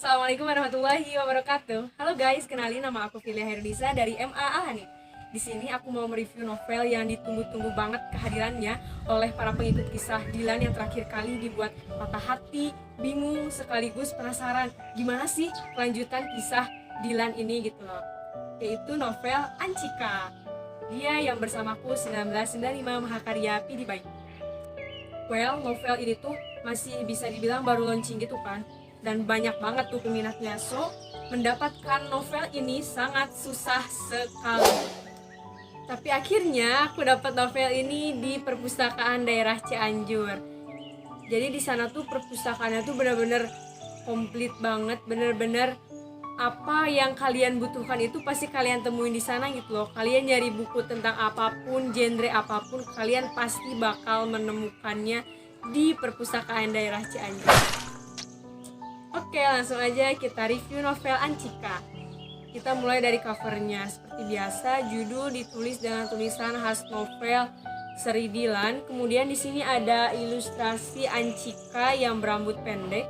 Assalamualaikum warahmatullahi wabarakatuh. Halo guys, kenalin nama aku Filia Herdisa dari MA Alhanif. Di sini aku mau mereview novel yang ditunggu-tunggu banget kehadirannya oleh para pengikut kisah Dilan yang terakhir kali dibuat patah hati, bingung, sekaligus penasaran gimana sih kelanjutan kisah Dilan ini gitu loh. Yaitu novel Ancika. Dia yang bersamaku 1995 Mahakarya Pidi Baik. Well, novel ini tuh masih bisa dibilang baru launching gitu kan, dan banyak banget tuh peminatnya. So, mendapatkan novel ini sangat susah sekali. Tapi akhirnya aku dapat novel ini di perpustakaan daerah Cianjur. Jadi di sana tuh perpustakaannya tuh benar-benar komplit banget, benar-benar apa yang kalian butuhkan itu pasti kalian temuin di sana gitu loh. Kalian nyari buku tentang apapun, genre apapun, kalian pasti bakal menemukannya di perpustakaan daerah Cianjur. Oke, langsung aja kita review novel Ancika. Kita mulai dari covernya. Seperti biasa, judul ditulis dengan tulisan khas novel seri Dilan. Kemudian di sini ada ilustrasi Ancika yang berambut pendek,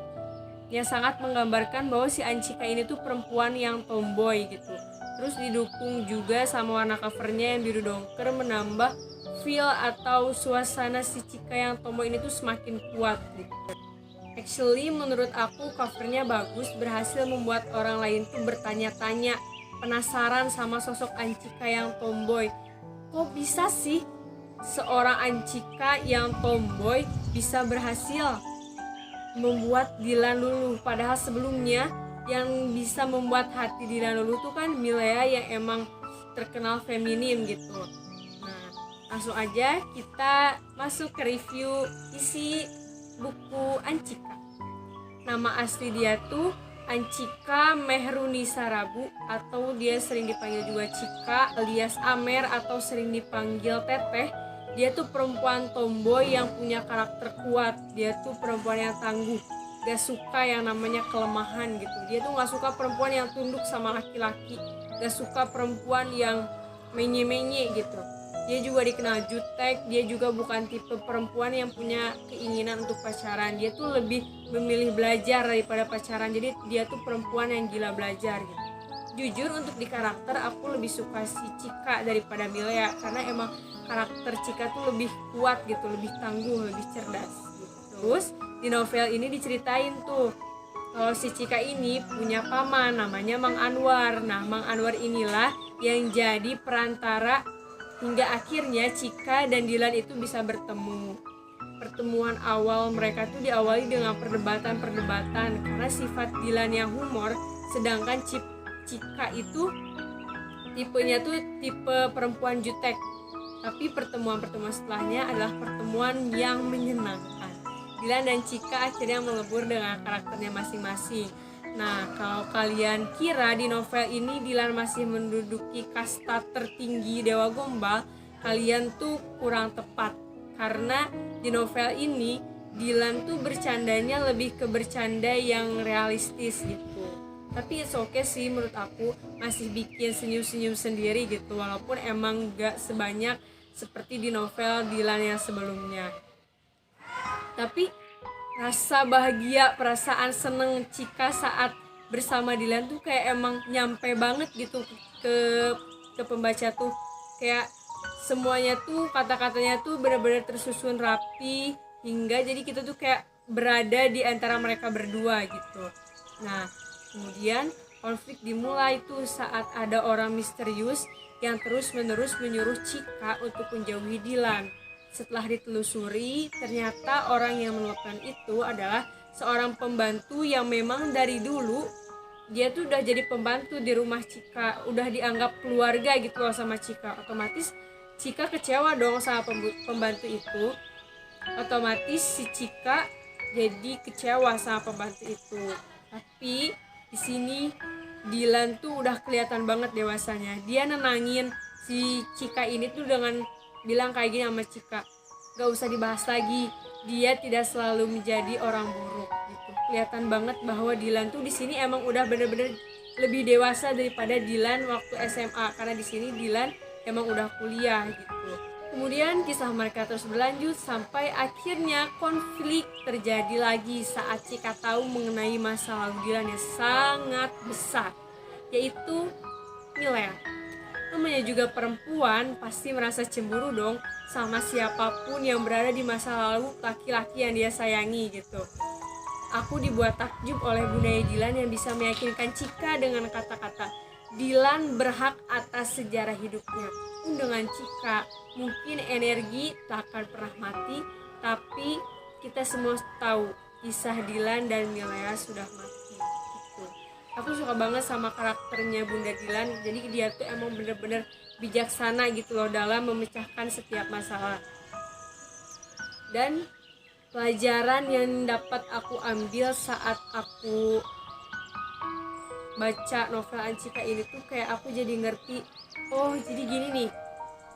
yang sangat menggambarkan bahwa si Ancika ini tuh perempuan yang tomboy gitu. Terus didukung juga sama warna covernya yang biru dongker, menambah feel atau suasana si Cika yang tomboy ini tuh semakin kuat gitu. Actually menurut aku covernya bagus, berhasil membuat orang lain tuh bertanya-tanya, penasaran sama sosok Ancika yang tomboy. Kok bisa sih seorang Ancika yang tomboy bisa berhasil membuat Dilan luluh, padahal sebelumnya yang bisa membuat hati Dilan luluh tuh kan Milea yang emang terkenal feminim gitu. Nah, langsung aja kita masuk ke review isi buku Ancika. Nama asli dia tuh Ancika Mehrunisa Rabu, atau dia sering dipanggil juga Cika alias Amer atau sering dipanggil Teteh. Dia tuh perempuan tomboy yang punya karakter kuat. Dia tuh perempuan yang tangguh, gak suka yang namanya kelemahan gitu. Dia tuh gak suka perempuan yang tunduk sama laki-laki, gak suka perempuan yang menye-menye gitu. Dia juga dikenal jutek. Dia juga bukan tipe perempuan yang punya keinginan untuk pacaran. Dia tuh lebih memilih belajar daripada pacaran. Jadi dia tuh perempuan yang gila belajar gitu. Jujur untuk di karakter aku lebih suka si Cika daripada Milea, karena emang karakter Cika tuh lebih kuat gitu, lebih tangguh, lebih cerdas gitu. Terus di novel ini diceritain tuh kalau si Cika ini punya paman namanya Mang Anwar. Nah, Mang Anwar inilah yang jadi perantara hingga akhirnya Cika dan Dilan itu bisa bertemu. Pertemuan awal mereka tuh diawali dengan perdebatan karena sifat Dilan yang humor, sedangkan Cika itu tipenya tuh tipe perempuan jutek. Tapi pertemuan-pertemuan setelahnya adalah pertemuan yang menyenangkan. Dilan dan Cika akhirnya melebur dengan karakternya masing-masing. Nah, kalau kalian kira di novel ini Dilan masih menduduki kasta tertinggi Dewa Gombal, kalian tuh kurang tepat. Karena di novel ini Dilan tuh bercandanya lebih ke bercanda yang realistis gitu. Tapi it's okay sih menurut aku, masih bikin senyum-senyum sendiri gitu, walaupun emang gak sebanyak seperti di novel Dilan yang sebelumnya. Tapi rasa bahagia, perasaan seneng Cika saat bersama Dilan tuh kayak emang nyampe banget gitu ke pembaca tuh. Kayak semuanya tuh, kata-katanya tuh benar-benar tersusun rapi, hingga jadi kita tuh kayak berada di antara mereka berdua gitu. Nah, kemudian konflik dimulai tuh saat ada orang misterius yang terus-menerus menyuruh Cika untuk menjauhi Dilan. Setelah ditelusuri, ternyata orang yang melakukan itu adalah seorang pembantu yang memang dari dulu dia tuh udah jadi pembantu di rumah Cika, udah dianggap keluarga gitu loh sama Cika. Otomatis Cika kecewa dong sama pembantu itu. Otomatis si Cika jadi kecewa sama pembantu itu. Tapi di sini Dilan tuh udah kelihatan banget dewasanya. Dia nenangin si Cika ini tuh dengan bilang kayak gini sama Cika, gak usah dibahas lagi, dia tidak selalu menjadi orang buruk gitu. Kelihatan banget bahwa Dilan tuh di sini emang udah bener-bener lebih dewasa daripada Dilan waktu SMA, karena di sini Dilan emang udah kuliah gitu. Kemudian kisah mereka terus berlanjut sampai akhirnya konflik terjadi lagi saat Cika tahu mengenai masa lalu Dilan yang sangat besar, yaitu Milea. Namanya juga perempuan, pasti merasa cemburu dong sama siapapun yang berada di masa lalu laki-laki yang dia sayangi gitu. Aku dibuat takjub oleh Bunda Dilan yang bisa meyakinkan Cika dengan kata-kata, Dilan berhak atas sejarah hidupnya. Dengan Cika, mungkin energi tak akan pernah mati, tapi kita semua tahu kisah Dilan dan Milea sudah mati gitu. Aku suka banget sama karakternya Bunda Dilan, jadi dia tuh emang bener-bener bijaksana gitu loh dalam memecahkan setiap masalah. Dan pelajaran yang dapat aku ambil saat aku baca novel Ancika ini tuh kayak aku jadi ngerti, oh jadi gini nih,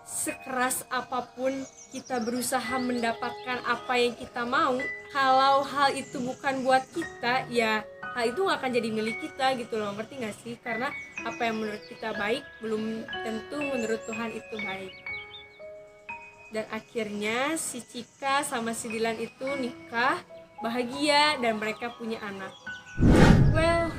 sekeras apapun kita berusaha mendapatkan apa yang kita mau, kalau hal itu bukan buat kita, ya hal itu gak akan jadi milik kita gitu loh, ngerti gak sih? Karena apa yang menurut kita baik belum tentu menurut Tuhan itu baik. Dan akhirnya si Cika sama si Dilan itu nikah, bahagia, dan mereka punya anak. Well,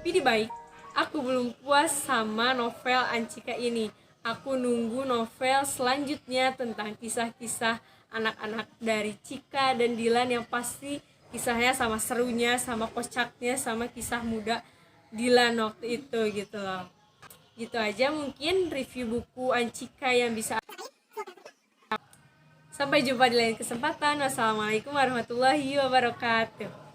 pilih baik, aku belum puas sama novel Ancika ini. Aku nunggu novel selanjutnya tentang kisah-kisah anak-anak dari Cika dan Dilan yang pasti kisahnya sama serunya, sama kocaknya, sama kisah muda Dilan waktu itu gitu loh. Gitu aja mungkin review buku Ancika yang bisa. Sampai jumpa di lain kesempatan. Wassalamualaikum warahmatullahi wabarakatuh.